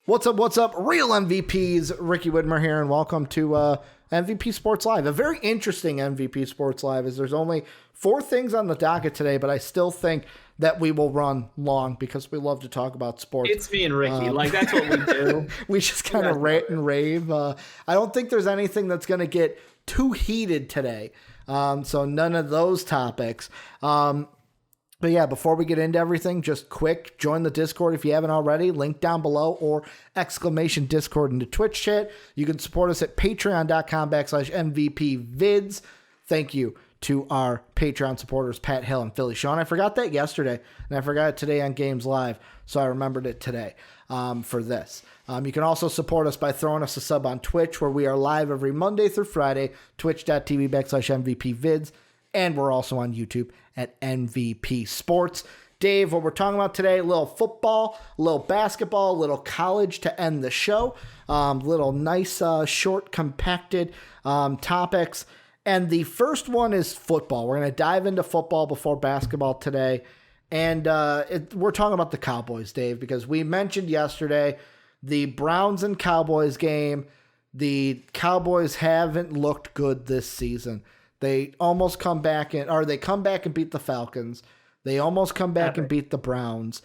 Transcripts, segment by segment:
What's up? What's up? Real MVPs, Ricky Widmer here, and welcome to MVP Sports Live. A very interesting MVP Sports Live is there's only 4 things on the docket today, but I still think that we will run long because we love to talk about sports. It's me and Ricky. That's what we do. We just kind of rant and rave. I don't think there's anything that's going to get too heated today. So none of those topics. But yeah, before we get into everything, just quick, join the Discord if you haven't already. Link down below or ! Discord into Twitch chat. You can support us at patreon.com/MVPvids. Thank you to our Patreon supporters, Pat Hill and Philly Sean. I forgot that yesterday, and I forgot it today on Games Live, so I remembered it today for this. You can also support us by throwing us a sub on Twitch, where we are live every Monday through Friday, twitch.tv/MVPvids. And we're also on YouTube at MVP Sports. Dave, what we're talking about today, a little football, a little basketball, a little college to end the show. Little nice, short, compacted topics. And the first one is football. We're going to dive into football before basketball today. And we're talking about the Cowboys, Dave, because we mentioned yesterday the Browns and Cowboys game. The Cowboys haven't looked good this season. They almost come back they come back and beat the Falcons. They almost come back and beat the Browns.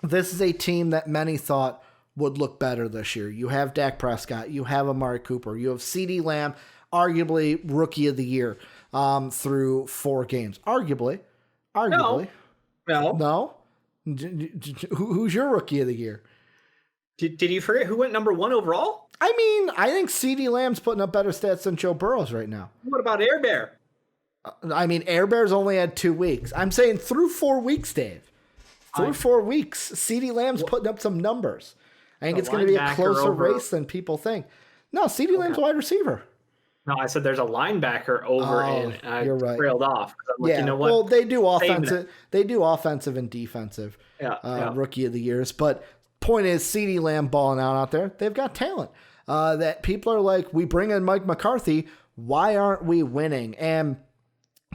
This is a team that many thought would look better this year. You have Dak Prescott. You have Amari Cooper. You have CeeDee Lamb, arguably Rookie of the Year through 4 games. Arguably. No? Who's your Rookie of the Year? Did you forget who went number 1 overall? I mean, I think CeeDee Lamb's putting up better stats than Joe Burrows right now. What about Air Bear? I mean, Air Bear's only had 2 weeks. I'm saying through 4 weeks, Dave. Through 4 weeks, CeeDee Lamb's putting up some numbers. I think it's going to be a closer race than people think. No, CeeDee Lamb's wide receiver. No, I said there's a linebacker over and I trailed off. Yeah, you know what? Well, they do offensive. They do offensive and defensive Rookie of the Years. But point is, CeeDee Lamb balling out there. They've got talent. That people are like, we bring in Mike McCarthy. Why aren't we winning? And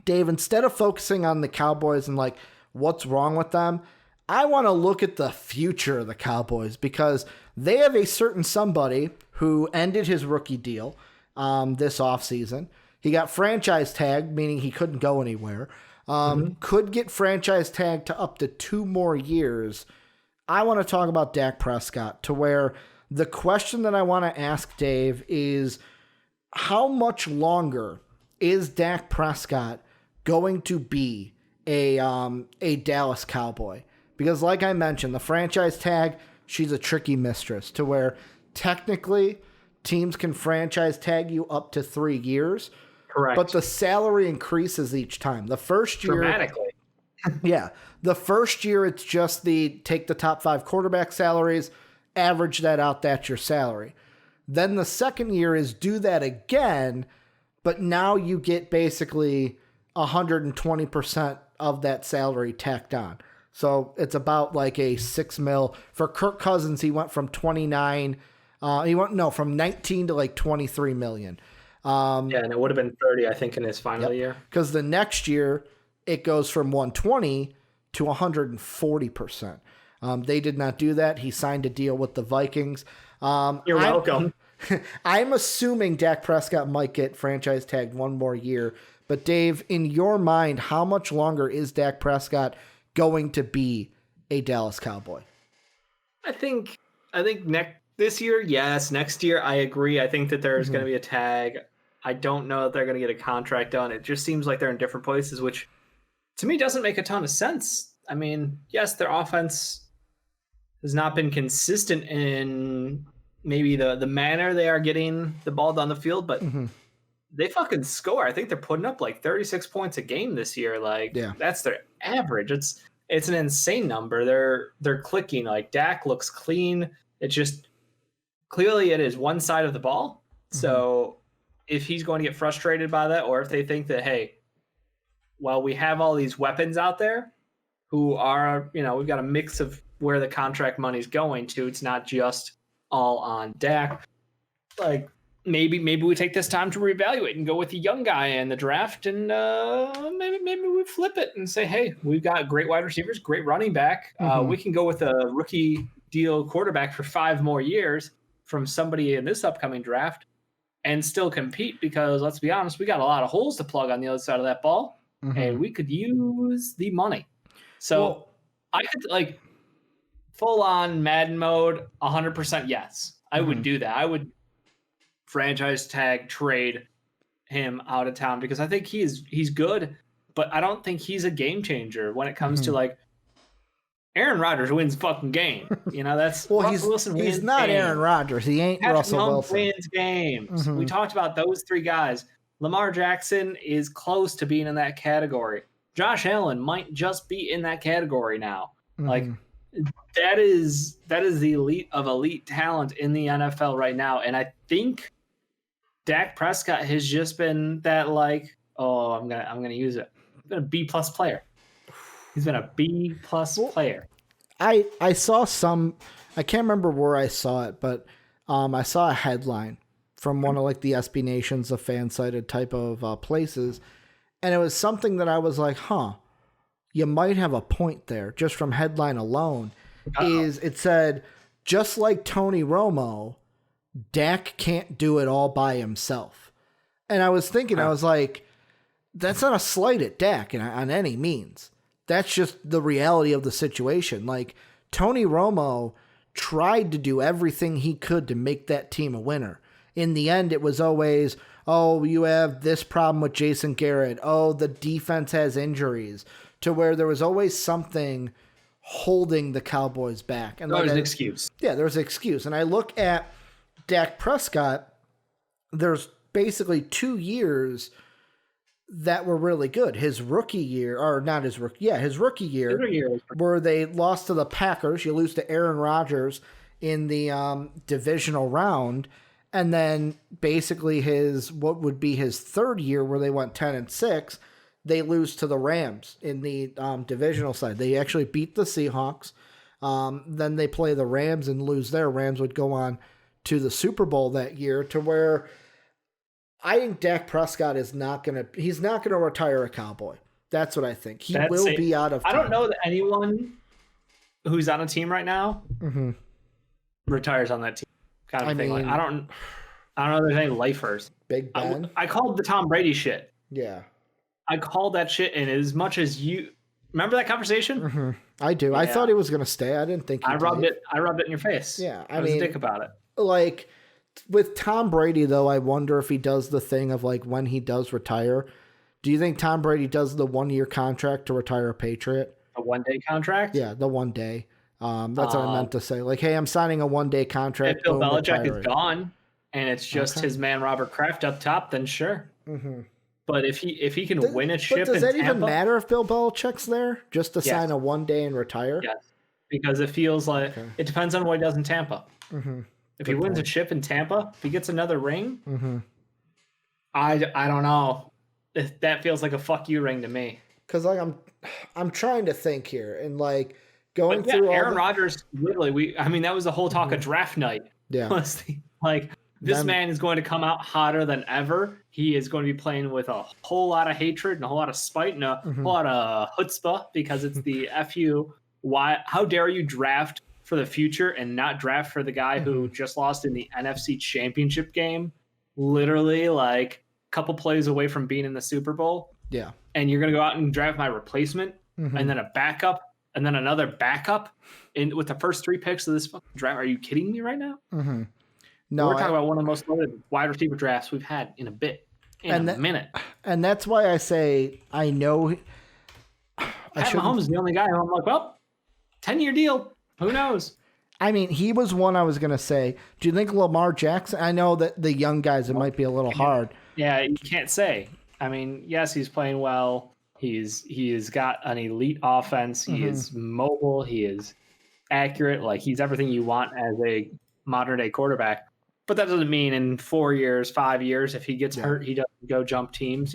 Dave, instead of focusing on the Cowboys and like what's wrong with them, I want to look at the future of the Cowboys because they have a certain somebody who ended his rookie deal this offseason. He got franchise tagged, meaning he couldn't go anywhere. Could get franchise tagged to up to 2 more years. I want to talk about Dak Prescott to where the question that I want to ask Dave is how much longer is Dak Prescott going to be a Dallas Cowboy? Because like I mentioned, the franchise tag, she's a tricky mistress to where technically teams can franchise tag you up to 3 years. Correct. But the salary increases each time. The first year... Dramatically. Yeah. The first year, it's just take the top 5 quarterback salaries, average that out, that's your salary. Then the second year is do that again, but now you get basically 120% of that salary tacked on. So it's about like a $6 million. For Kirk Cousins, he went from 19 to like $23 million. And it would have been 30, I think, in his final year. Because the next year, it goes from 120 to 140%. They did not do that. He signed a deal with the Vikings. You're welcome. I'm assuming Dak Prescott might get franchise tagged 1 more year. But Dave, in your mind, how much longer is Dak Prescott going to be a Dallas Cowboy? I think this year, yes. Next year, I agree. I think that there's going to be a tag. I don't know if they're going to get a contract done. It just seems like they're in different places, which to me doesn't make a ton of sense. I mean, yes, their offense has not been consistent in maybe the manner they are getting the ball down the field, but they fucking score. I think they're putting up like 36 points a game this year. Like that's their average. It's an insane number. They're clicking. Like Dak looks clean. It's just clearly it is one side of the ball. So if he's going to get frustrated by that, or if they think that, hey, well, we have all these weapons out there who are, we've got a mix of where the contract money's going to. It's not just all on Dak. Like maybe we take this time to reevaluate and go with the young guy in the draft, and maybe we flip it and say, hey, we've got great wide receivers, great running back. We can go with a rookie deal quarterback for 5 more years from somebody in this upcoming draft and still compete because, let's be honest, we got a lot of holes to plug on the other side of that ball, and we could use the money. So I could, like, full-on Madden mode, 100% yes. I would do that. I would franchise tag trade him out of town because I think he's good, but I don't think he's a game changer when it comes to, like, Aaron Rodgers wins fucking game. You know, that's Russell Wilson wins he's not games. Aaron Rodgers. He ain't Patrick Russell Mahomes Wilson. Wins games. We talked about those 3 guys. Lamar Jackson is close to being in that category. Josh Allen might just be in that category now. Like, that is the elite of elite talent in the NFL right now. And I think Dak Prescott has just been that, like, I'm gonna use it. He's been a B+ player. He's been a B+ player. I saw some, I can't remember where I saw it, but I saw a headline from one of, like, the SB Nations, the fan-sided type of places, and it was something that I was like, you might have a point there, just from headline alone. It said, just like Tony Romo, Dak can't do it all by himself. And I was thinking, I was like, that's not a slight at Dak on any means. That's just the reality of the situation. Like, Tony Romo tried to do everything he could to make that team a winner. In the end, it was always, you have this problem with Jason Garrett. The defense has injuries. To where there was always something holding the Cowboys back. And there was an excuse. Yeah, there was an excuse. And I look at Dak Prescott, there's basically 2 years that were really good. His rookie year, or not his rookie, his rookie year, where they lost to the Packers. You lose to Aaron Rodgers in the divisional round. And then basically what would be his 3rd year where they went 10-6, they lose to the Rams in the divisional side. They actually beat the Seahawks. Then they play the Rams and lose there. Rams would go on to the Super Bowl that year, to where I think Dak Prescott he's not going to retire a Cowboy. That's what I think. He will be out of time. I don't know that anyone who's on a team right now retires on that team. Kind of thing. Like, I don't know there's any lifers. Big Ben. I called the Tom Brady shit. Yeah. I called that shit, and as much as you remember that conversation? I do. Yeah. I thought he was going to stay. I didn't think I rubbed it in your face. Yeah. I was a dick about it. Like, with Tom Brady, though, I wonder if he does the thing of, like, when he does retire, do you think Tom Brady does the 1-year contract to retire a Patriot? A 1-day contract? Yeah, the 1 day. That's what I meant to say. Like, hey, I'm signing a 1-day contract. If Bill Belichick is gone and it's just his man Robert Kraft up top, then sure. But if he can win a ship, does that even matter if Bill Belichick's there just to sign a 1 day and retire? Yes, because it feels like it depends on what he does in Tampa. If he wins a ship in Tampa, if he gets another ring, I don't know. That feels like a fuck you ring to me. Because, like, I'm trying to think here, and, like, going through Aaron Rodgers, literally, that was the whole talk of draft night. Yeah. Like, this man is going to come out hotter than ever. He is going to be playing with a whole lot of hatred and a whole lot of spite and a whole lot of chutzpah, because it's the FU. Why? How dare you draft for the future and not draft for the guy who just lost in the NFC Championship game, literally like a couple plays away from being in the Super Bowl? Yeah. And you're going to go out and draft my replacement and then a backup and then another backup with the first 3 picks of this fucking draft? Are you kidding me right now? No, we're talking about one of the most loaded wide receiver drafts we've had in a minute. And that's why I say I know. Mahomes is the only guy who I'm like, well, 10-year deal. Who knows? He was one I was going to say. Do you think Lamar Jackson? I know that the young guys, it might be a little hard. Yeah, you can't say. Yes, he's playing well. He's got an elite offense. He is mobile. He is accurate. Like, he's everything you want as a modern day quarterback. But that doesn't mean in 4 years, 5 years, if he gets hurt, he doesn't go jump teams,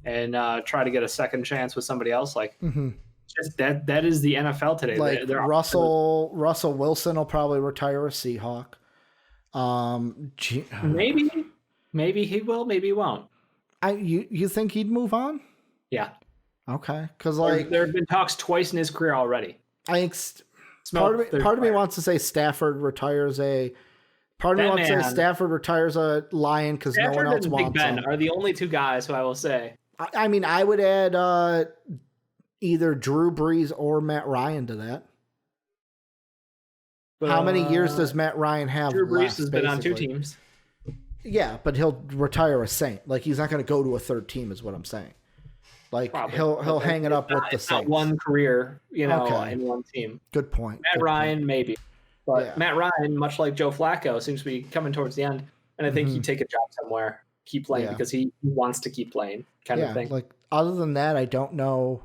and try to get a second chance with somebody else. Like, just that is the NFL today. Like, Russell Wilson will probably retire a Seahawk. Maybe he will, maybe he won't. You think he'd move on? Yeah. Okay, because there have been talks twice in his career already. I think smoke. Part of me wants to say Stafford retires a. Part of me wants to say Stafford retires a Lion because no one else wants Big him. Ben are the only two guys who I will say. I mean, I would add either Drew Brees or Matt Ryan to that. How many years does Matt Ryan have? Drew Brees has been on 2 teams. Yeah, but he'll retire a Saint. Like, he's not going to go to a third team, is what I'm saying. Like, probably. he'll hang it up with the Saints. Not one career, in one team. Good point. Matt Ryan, maybe. But Matt Ryan, much like Joe Flacco, seems to be coming towards the end. And I think he'd take a job somewhere, keep playing because he wants to keep playing kind of thing. Like, other than that, I don't know.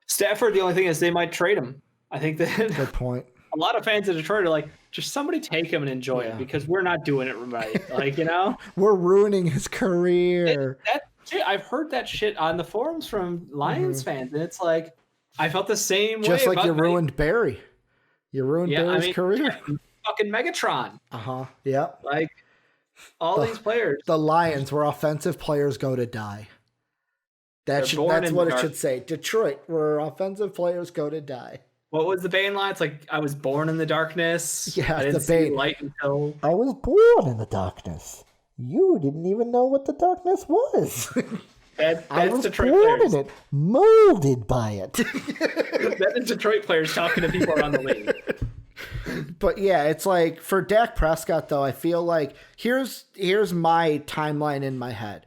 Stafford, the only thing is they might trade him. I think that. Good point. A lot of fans of Detroit are like, just somebody take him and enjoy him because we're not doing it right. Like, we're ruining his career. I've heard that shit on the forums from Lions fans, and it's like, I felt the same way. Just like you ruined Barry. You ruined Barry's career. Fucking Megatron. Yep. Like, these players. The Lions, where offensive players go to die. That's what it should say. Detroit, where offensive players go to die. What was the Bane line? It's like, I was born in the darkness. Yeah, I didn't see light until... I was born in the darkness. You didn't even know what the darkness was. I was Detroit born players. in it, molded by it. That is Detroit players talking to people around the league. But yeah, it's like, for Dak Prescott, though, I feel like, here's my timeline in my head.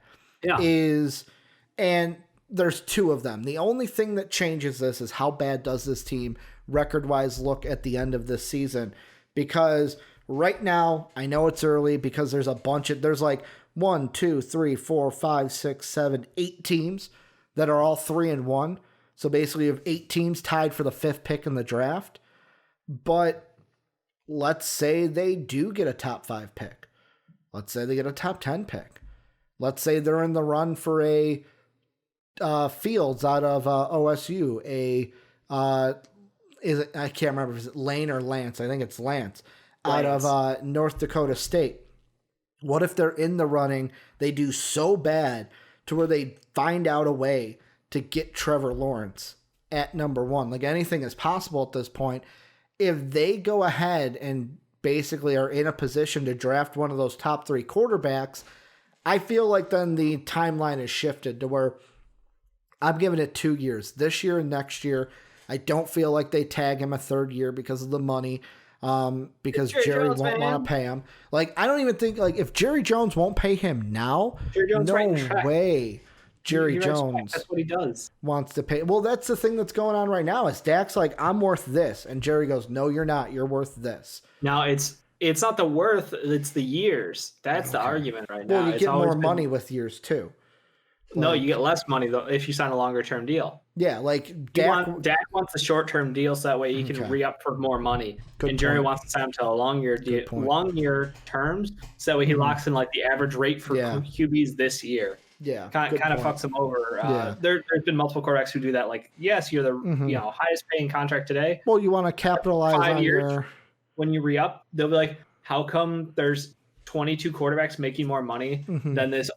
And there's 2 of them. The only thing that changes this is how bad does this team record-wise look at the end of this season, because right now, I know it's early because there's there's like 1, 2, 3, 4, 5, 6, 7, 8 teams that are all 3-1. So basically you have 8 teams tied for the 5th pick in the draft. But let's say they do get a top 5 pick. Let's say they get a top 10 pick. Let's say they're in the run for a Fields out of OSU, I can't remember if it's Lane or Lance. I think it's Lance out of North Dakota State. What if they're in the running? They do so bad to where they find out a way to get Trevor Lawrence at number 1. Like, anything is possible at this point. If they go ahead and basically are in a position to draft one of those top 3 quarterbacks, I feel like then the timeline is shifted to where I'm giving it 2 years, this year and next year. I don't feel like they tag him a 3rd year because of the money, because Jerry won't want to pay him. Like, I don't even think, like, if Jerry Jones won't pay him now, no way Jerry Jones that's what he does. Wants to pay. Well, that's the thing that's going on right now is Dak's like, I'm worth this. And Jerry goes, no, you're not. You're worth this. Now, it's not the worth, it's the years. That's the argument right now. Well, you get more money with years, too. No, you get less money though if you sign a longer term deal. Yeah, like Dak wants a short term deal so that way he can re-up for more money. And Jerry wants to sign him to a long year terms so that way he locks in like the average rate for QBs this year. Yeah, kind of fucks him over. There's been multiple quarterbacks who do that. Like, yes, you're the highest paying contract today. Well, you want to capitalize 5 on years. When you re-up, they'll be like, how come there's 22 quarterbacks making more money than this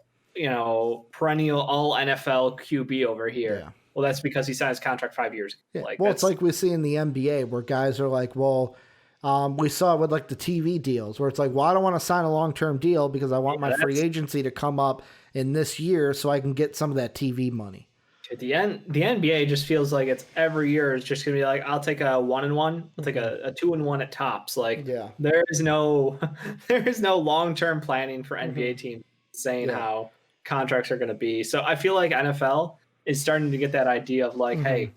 perennial all NFL QB over here? Yeah. Well, that's because he signed his contract 5 years ago. Yeah. Like, well, it's like we see in the NBA where guys are like, well, we saw it with like the TV deals where it's like, well, I don't want to sign a long-term deal because I want my free agency to come up in this year so I can get some of that TV money. At the end, the NBA just feels like it's every year it's just gonna be like, I'll take a 1-1, I'll take a 2-1 at tops. Like, there is no long-term planning for NBA teams saying how contracts are going to be. So I feel like NFL is starting to get that idea of like, hey,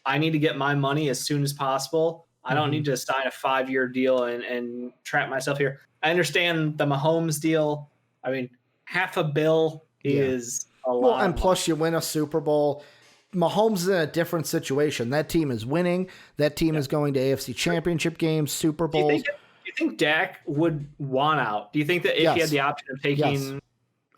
I need to get my money as soon as possible. I don't need to sign a 5-year deal and trap myself here. I understand the Mahomes deal. I mean, $500 million is a lot. Well, and plus you win a Super Bowl. Mahomes is in a different situation. That team is winning. That team is going to AFC Championship games, Super Bowls. Do you think Dak would want out? Do you think that if he had the option of taking...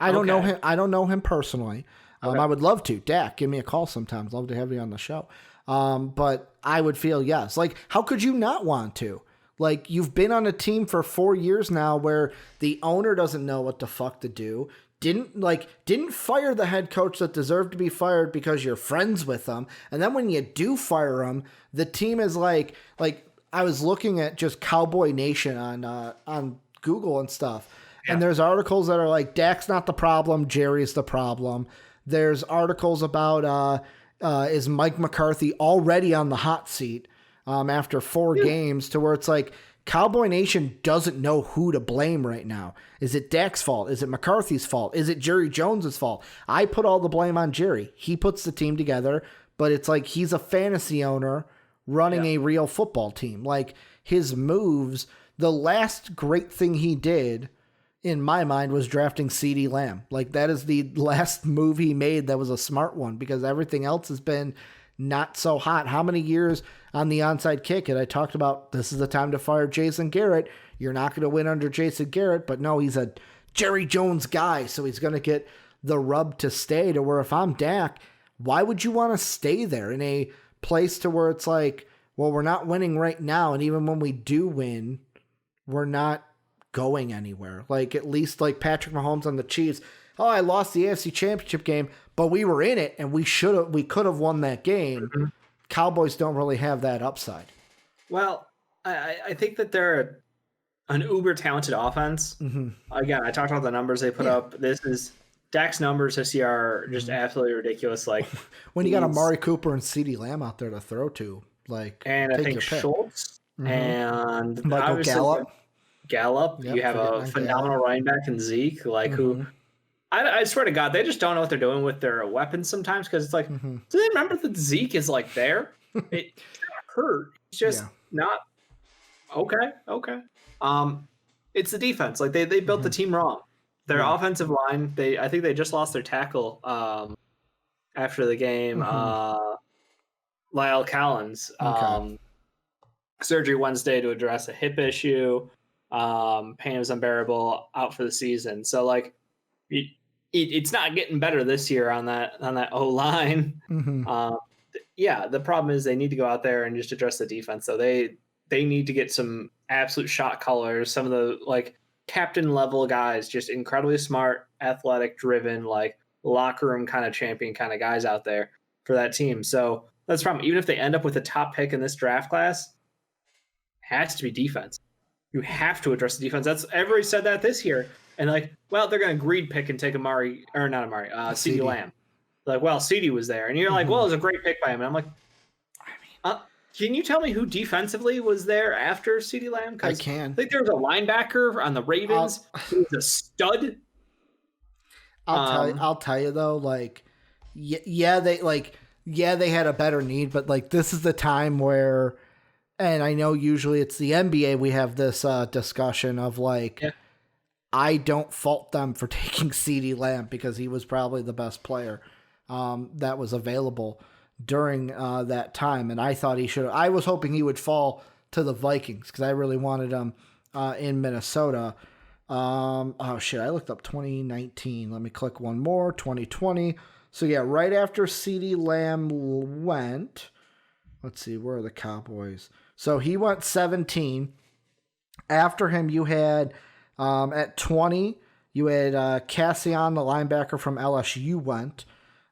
I don't know him. I don't know him personally. I would love to. Dak, give me a call sometimes. Love to have you on the show. But I would feel yes. Like, how could you not want to? Like, you've been on a team for 4 years now where the owner doesn't know what the fuck to do. Didn't fire the head coach that deserved to be fired because you're friends with them. And then when you do fire him, the team is like I was looking at just Cowboy Nation on Google and stuff, and there's articles that are like, Dak's not the problem, Jerry's the problem. There's articles about is Mike McCarthy already on the hot seat after 4 games, to where it's like Cowboy Nation doesn't know who to blame right now. Is it Dak's fault? Is it McCarthy's fault? Is it Jerry Jones's fault? I put all the blame on Jerry. He puts the team together, but it's like he's a fantasy owner running a real football team. Like, his moves, the last great thing he did in my mind was drafting CeeDee Lamb. Like, that is the last move he made that was a smart one, because everything else has been not so hot. How many years on the onside kick? And I talked about, this is the time to fire Jason Garrett. You're not going to win under Jason Garrett, but no, he's a Jerry Jones guy, so he's going to get the rub to stay, to where if I'm Dak, why would you want to stay there in a place to where it's like, well, we're not winning right now, and even when we do win, we're not going anywhere. Like, at least like Patrick Mahomes on the Chiefs, oh, I lost the AFC Championship game, but we were in it, and we could have won that game. Mm-hmm. Cowboys don't really have that upside. Well, I think that they're an uber talented offense. Mm-hmm. Again, I talked about the numbers they put up. Dak's numbers this year are just absolutely ridiculous. Like, when you got Amari Cooper and CeeDee Lamb out there to throw to, like, and I think Schultz and Michael Gallup. Yep, you have a phenomenal running back in Zeke, like who. I swear to God, they just don't know what they're doing with their weapons sometimes, because it's like, do they remember that Zeke is like there? It hurt. It's just not okay. It's the defense. Like, they built the team wrong. Their offensive line. I think they just lost their tackle after the game. Lyle Collins. Surgery Wednesday to address a hip issue. Pain was unbearable, out for the season. So like, it's not getting better this year on that O-line. The problem is they need to go out there and just address the defense. So they need to get some absolute shot callers, some of the like captain level guys, just incredibly smart, athletic, driven, like locker room kind of champion kind of guys out there for that team. So that's the problem. Even if they end up with a top pick in this draft class, has to be defense. You have to address the defense. Everybody said that this year. And like, well, they're going to greed pick and take CeeDee Lamb. Like, well, CeeDee was there. And you're like, well, it was a great pick by him. And I'm like, can you tell me who defensively was there after CeeDee Lamb? I can. I think there was a linebacker on the Ravens who was a stud. I'll tell you though, like, they had a better need, but like, this is the time where, and I know usually it's the NBA, we have this discussion of like, I don't fault them for taking CeeDee Lamb, because he was probably the best player that was available during that time. And I thought I was hoping he would fall to the Vikings, because I really wanted him in Minnesota. I looked up 2019. Let me click one more. 2020. So yeah, right after CeeDee Lamb went, let's see, where are the Cowboys? So he went 17. After him, you had at 20, you had Cassian, the linebacker from LSU, went.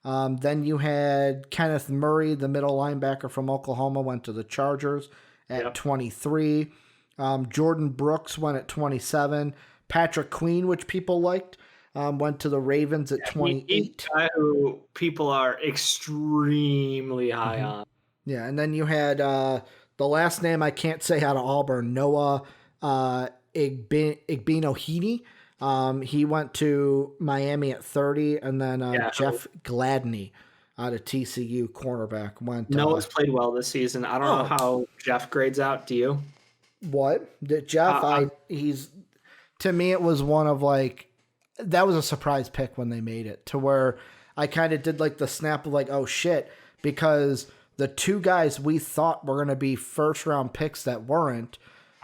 Then you had Kenneth Murray, the middle linebacker from Oklahoma, went to the Chargers at 23. Jordan Brooks went at 27. Patrick Queen, which people liked, went to the Ravens at 28. He's a guy who people are extremely high on. Yeah, and then you had the last name I can't say out of Auburn, Noah Igbinohene. He went to Miami at 30, and then Jeff Gladney out of TCU, cornerback, went. Noah's played well this season. I don't know how Jeff grades out. Do you? What? Jeff, to me, it was one of like, that was a surprise pick when they made it, to where I kind of did like the snap of like, oh shit, because the two guys we thought were going to be first round picks that weren't,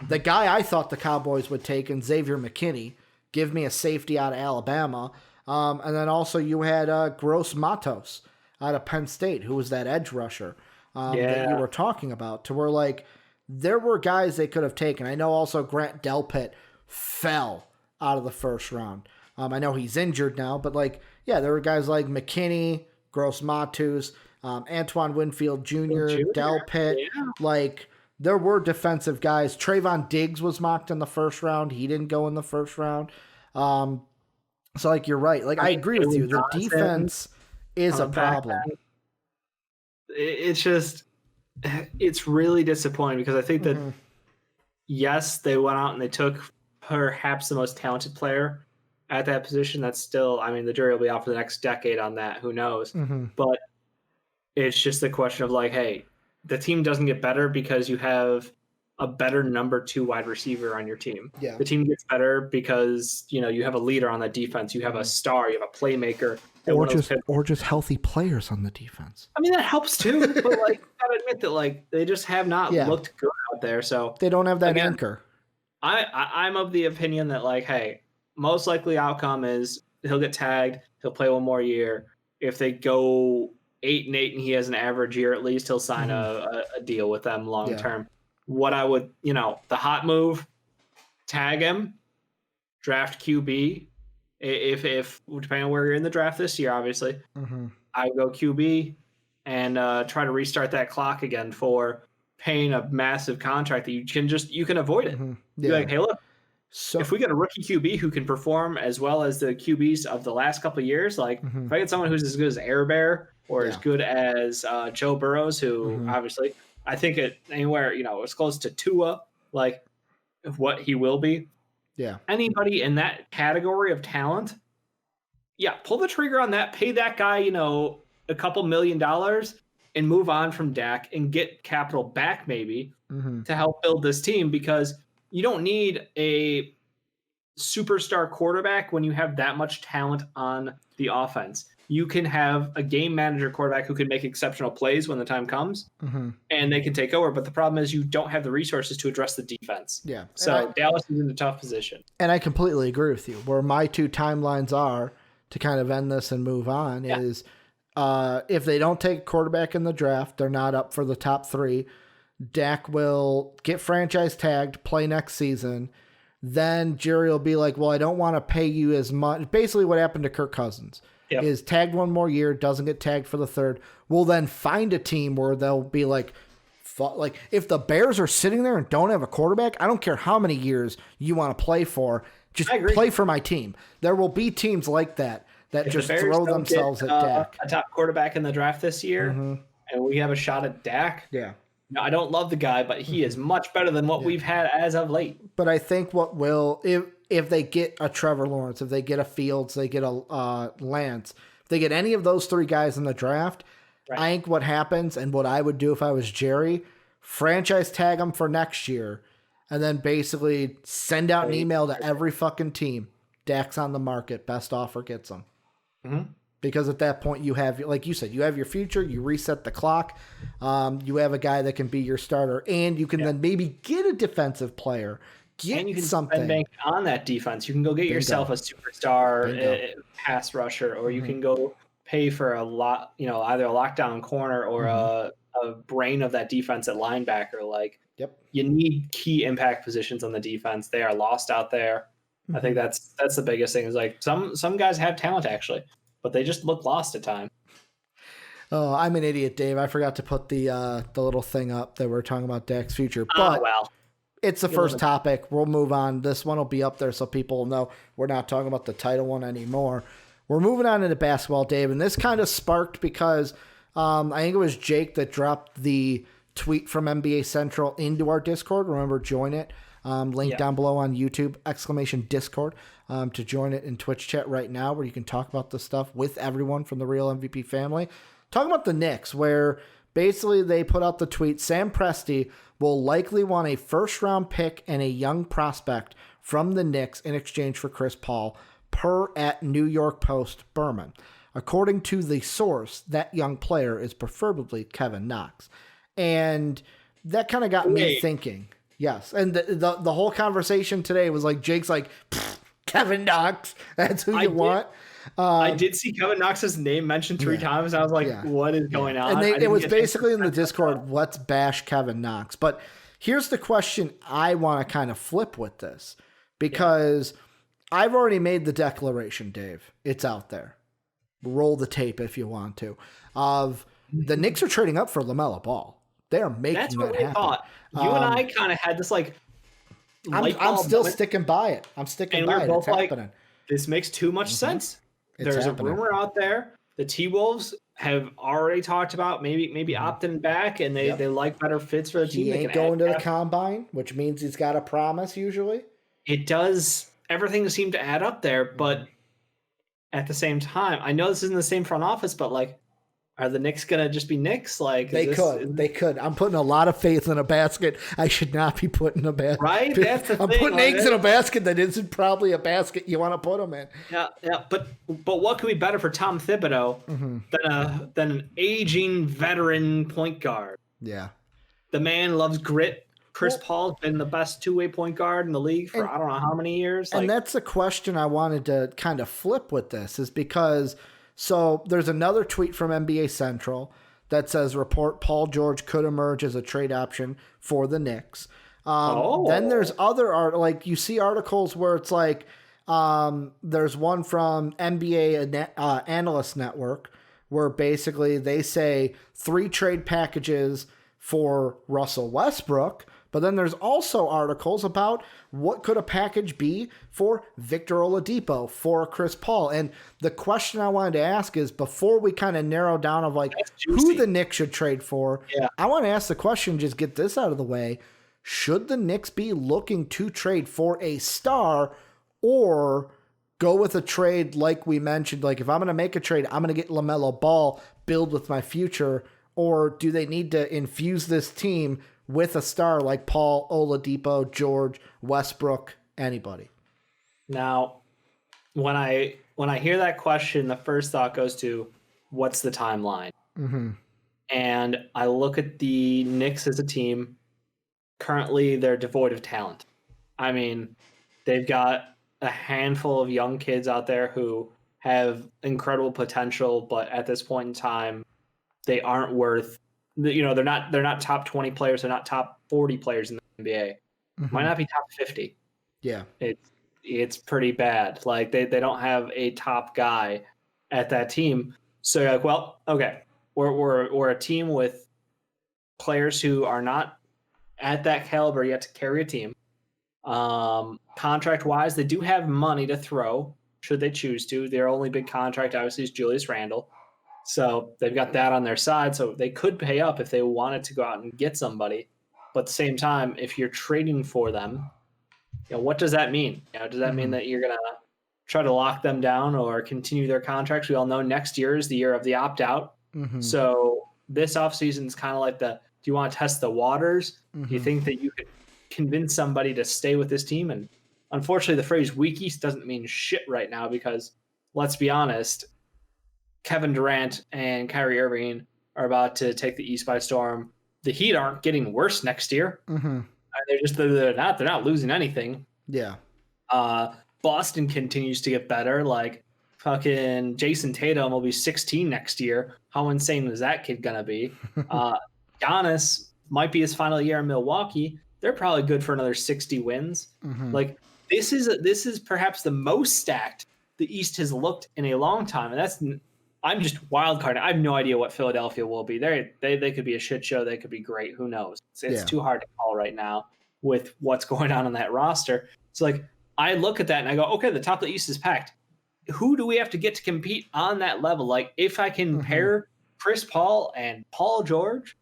the guy I thought the Cowboys would take, and Xavier McKinney, give me a safety out of Alabama. And then also you had Gross Matos out of Penn State, who was that edge rusher that you were talking about, to where like there were guys they could have taken. I know also Grant Delpit fell out of the first round. I know he's injured now, but like, yeah, there were guys like McKinney, Gross Matos, Antoine Winfield Jr., Delpit, like there were defensive guys. Trayvon Diggs was mocked in the first round. He didn't go in the first round. So like, you're right. Like, I agree with you. Their defense is a problem. It's just, it's really disappointing because I think that, yes, they went out and they took perhaps the most talented player at that position. That's still, I mean, the jury will be out for the next decade on that. Who knows? But it's just the question of like, hey, the team doesn't get better because you have a better number 2 wide receiver on your team. Yeah. The team gets better because, you know, you have a leader on the defense. You have a star. You have a playmaker. Or just healthy players on the defense. I mean, that helps too. But like, I gotta admit that like they just have not looked good out there. So they don't have that anchor. I'm of the opinion that like, hey, most likely outcome is he'll get tagged. He'll play one more year. If they go 8-8 and he has an average year, at least he'll sign a deal with them long term. What I would, you know, the hot move, tag him, draft QB. If depending on where you're in the draft this year, obviously, I would go QB and try to restart that clock again for paying a massive contract that you can avoid it. Be like, hey, look, so if we get a rookie QB who can perform as well as the QBs of the last couple of years, like if I get someone who's as good as Air Bear or as good as Joe Burrows, who obviously I think it anywhere, you know, it's close to Tua, like what he will be. Yeah. Anybody in that category of talent, pull the trigger on that, pay that guy, you know, a couple $1 million and move on from Dak and get capital back maybe to help build this team, because you don't need a superstar quarterback when you have that much talent on the offense. You can have a game manager quarterback who can make exceptional plays when the time comes, and they can take over. But the problem is you don't have the resources to address the defense. Yeah. So Dallas is in a tough position. And I completely agree with you. Where my 2 timelines are to kind of end this and move on is if they don't take a quarterback in the draft, they're not up for the top 3. Dak will get franchise tagged, play next season. Then Jerry will be like, well, I don't want to pay you as much. Basically what happened to Kirk Cousins. Is tagged 1 more year, doesn't get tagged for the 3rd. We'll then find a team where they'll be like if the Bears are sitting there and don't have a quarterback, I don't care how many years you want to play for, just play for my team. There will be teams like that just throw themselves at Dak. A top quarterback in the draft this year, and we have a shot at Dak. Yeah. No, I don't love the guy, but he is much better than what we've had as of late. But I think what will, if they get a Trevor Lawrence, if they get a Fields, they get a Lance, if they get any of those 3 guys in the draft, I think what happens, and what I would do if I was Jerry, franchise tag them for next year, and then basically send out an email to every fucking team. Dak's on the market. Best offer gets them. Because at that point you have, like you said, you have your future. You reset the clock. You have a guy that can be your starter, and you can then maybe get a defensive player. And you can spend bank on that defense. You can go get yourself a superstar pass rusher, or you can go pay for a lot, you know, either a lockdown corner or a brain of that defense at linebacker. Like, you need key impact positions on the defense. They are lost out there. I think that's the biggest thing. Is like some guys have talent actually, but they just look lost at time. Oh, I'm an idiot, Dave. I forgot to put the little thing up that we're talking about Dak's future. But it's the first topic. We'll move on. This one will be up there so people will know we're not talking about the title one anymore. We're moving on into basketball, Dave. And this kind of sparked because I think it was Jake that dropped the tweet from NBA Central into our Discord. Remember, join it. Link down below on YouTube, !Discord, to join it in Twitch chat right now, where you can talk about this stuff with everyone from the Real MVP family. Talking about the Knicks, where basically they put out the tweet, Sam Presti will likely want a first-round pick and a young prospect from the Knicks in exchange for Chris Paul, per at New York Post Berman. According to the source, that young player is preferably Kevin Knox. And that kind of got me thinking. Yes, and the whole conversation today was like, Jake's like, Kevin Knox, that's who you want. I did see Kevin Knox's name mentioned 3 times. I was like, what is going on? And it was basically in the Discord, let's bash Kevin Knox. But here's the question I want to kind of flip with this, because I've already made the declaration, Dave. It's out there. Roll the tape if you want to. Of the Knicks are trading up for LaMelo Ball. They are making That's what that we happen. thought. You and I kind of had this like. I'm still sticking by it. I'm sticking by it. It's happening. This makes too much sense. There's a rumor out there. The T-Wolves have already talked about maybe opting back, and they like better fits for the team. He ain't going to the combine, which means he's got a promise usually. It does. Everything seemed to add up there, but at the same time, I know this isn't the same front office, but like, are the Knicks gonna just be Knicks? Like they could. I'm putting a lot of faith in a basket I should not be putting a basket. Right? That's the I'm thing. putting eggs in a basket that isn't probably a basket you want to put them in. Yeah. But what could be better for Tom Thibodeau than an aging veteran point guard? Yeah. The man loves grit. Chris Paul's been the best two-way point guard in the league for I don't know how many years. And that's a question I wanted to kind of flip with this, is because so there's another tweet from NBA Central that says report Paul George could emerge as a trade option for the Knicks. Then there's other like you see articles where it's like there's one from NBA Analyst Network where basically they say 3 trade packages for Russell Westbrook. But then there's also articles about what could a package be for Victor Oladipo, for Chris Paul. And the question I wanted to ask is, before we kind of narrow down of like who the Knicks should trade for, I want to ask the question, just get this out of the way. Should the Knicks be looking to trade for a star, or go with a trade like we mentioned? Like, if I'm going to make a trade, I'm going to get LaMelo Ball, build with my future. Or do they need to infuse this team with a star like Paul, Oladipo, George, Westbrook, anybody? Now, when I hear that question, the first thought goes to, what's the timeline? And I look at the Knicks as a team. Currently, they're devoid of talent. I mean, they've got a handful of young kids out there who have incredible potential, but at this point in time, they aren't worth, they're not top 20 players. They're not top 40 players in the NBA. Might not be top 50. Yeah. It's pretty bad. Like they don't have a top guy at that team. So you're like, well, okay, we're a team with players who are not at that caliber yet to carry a team. Contract wise, they do have money to throw should they choose to. Their only big contract obviously is Julius Randle. So they've got that on their side. So they could pay up if they wanted to go out and get somebody. But at the same time, if you're trading for them, what does that mean? Does that mean that you're going to try to lock them down or continue their contracts? We all know next year is the year of the opt-out. So this offseason is kind of like do you want to test the waters? Do you think that you could convince somebody to stay with this team? And unfortunately, the phrase weak East doesn't mean shit right now because, let's be honest, Kevin Durant and Kyrie Irving are about to take the East by storm. The Heat aren't getting worse next year. They're not losing anything. Yeah. Boston continues to get better. Like fucking Jason Tatum will be 16 next year. How insane is that kid gonna be? Giannis might be his final year in Milwaukee. They're probably good for another 60 wins. Like this is perhaps the most stacked the East has looked in a long time, and I'm just wild carding. I have no idea what Philadelphia will be. They could be a shit show. They could be great. Who knows? It's too hard to call right now with what's going on that roster. So like I look at that and I go, okay, the top of the East is packed. Who do we have to get to compete on that level? Like if I can pair Chris Paul and Paul George,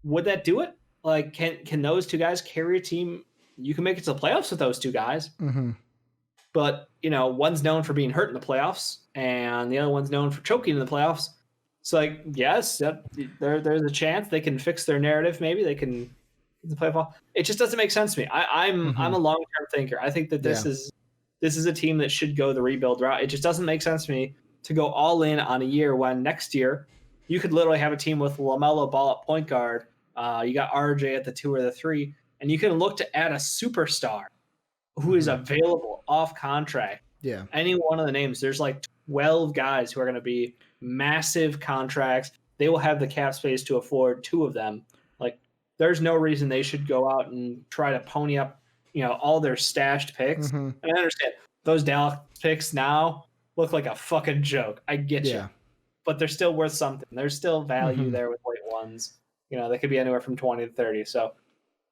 would that do it? Like can those two guys carry a team? You can make it to the playoffs with those two guys. But, one's known for being hurt in the playoffs, and the other one's known for choking in the playoffs. So, like, yes, there's a chance they can fix their narrative. Maybe they can play ball. It just doesn't make sense to me. I'm a long-term thinker. I think that this is a team that should go the rebuild route. It just doesn't make sense to me to go all in on a year when next year you could literally have a team with LaMelo Ball at point guard. You got RJ at the 2 or the 3, and you can look to add a superstar who is available off contract. Yeah. Any one of the names. There's like 12 guys who are going to be massive contracts. They will have the cap space to afford 2 of them. Like there's no reason they should go out and try to pony up, all their stashed picks. And I understand those Dallas picks now look like a fucking joke. I get you. But they're still worth something. There's still value there with late ones. They could be anywhere from 20 to 30. So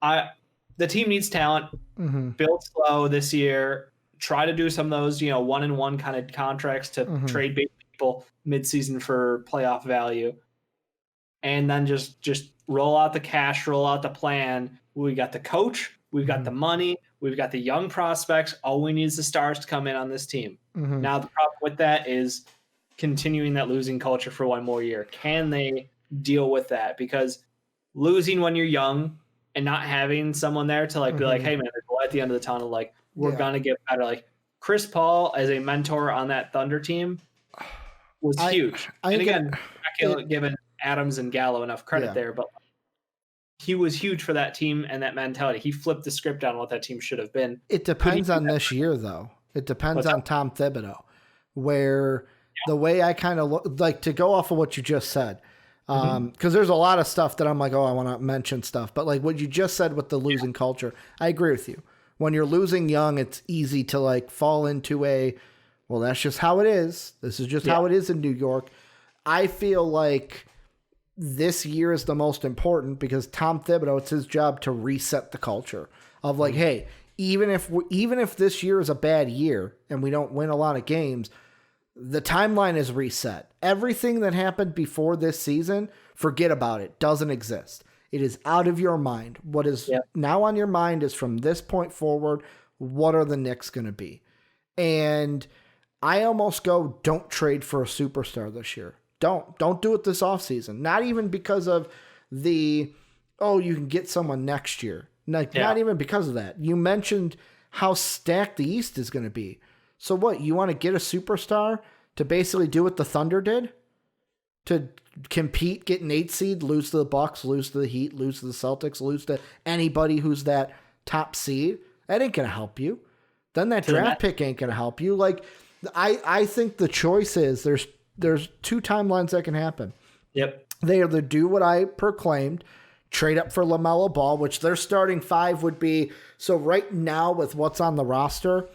the team needs talent. Mm-hmm. Build slow this year. Try to do some of those, 1-and-1 kind of contracts to trade big people midseason for playoff value. And then just roll out the cash, roll out the plan. We got the coach. We've got the money. We've got the young prospects. All we need is the stars to come in on this team. Mm-hmm. Now, the problem with that is continuing that losing culture for one more year. Can they deal with that? Because losing when you're young and not having someone there to be like, hey, man, there's a light at the end of the tunnel. Like, we're going to get better. Like, Chris Paul as a mentor on that Thunder team was huge. And again, not giving Adams and Gallo enough credit there, but he was huge for that team and that mentality. He flipped the script on what that team should have been. It depends on this year, though. It depends on Tom Thibodeau, where the way I kind of look, like, to go off of what you just said, because there's a lot of stuff that I'm like, oh, I want to mention stuff. But like what you just said with the losing culture, I agree with you. When you're losing young, it's easy to like fall into well, that's just how it is. This is just how it is in New York. I feel like this year is the most important because Tom Thibodeau, it's his job to reset the culture of like, hey, even if this year is a bad year and we don't win a lot of games, the timeline is reset. Everything that happened before this season, forget about it. Doesn't exist. It is out of your mind. What is now on your mind is from this point forward, what are the Knicks going to be? And I almost go, don't trade for a superstar this year. Don't do it this offseason. Not even because of you can get someone next year. Not even because of that. You mentioned how stacked the East is going to be. So what, you want to get a superstar to basically do what the Thunder did? To compete, get an 8 seed, lose to the Bucks, lose to the Heat, lose to the Celtics, lose to anybody who's that top seed? That ain't going to help you. Then that draft pick ain't going to help you. Like, I think the choice is there's two timelines that can happen. Yep. They either do what I proclaimed, trade up for LaMelo Ball, which their starting five would be. So right now with what's on the roster,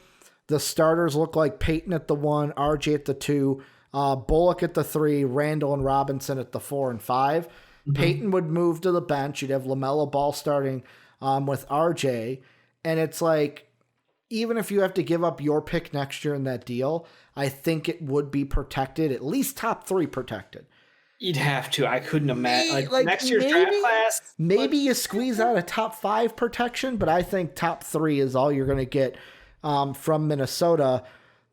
the starters look like Peyton at the 1, RJ at the 2, Bullock at the 3, Randall and Robinson at the 4 and 5. Peyton would move to the bench. You'd have LaMelo Ball starting with RJ. And it's like, even if you have to give up your pick next year in that deal, I think it would be protected, at least top 3 protected. You'd have to. I couldn't imagine. Like next year's draft class. Maybe you squeeze out a top 5 protection, but I think top 3 is all you're going to get from Minnesota.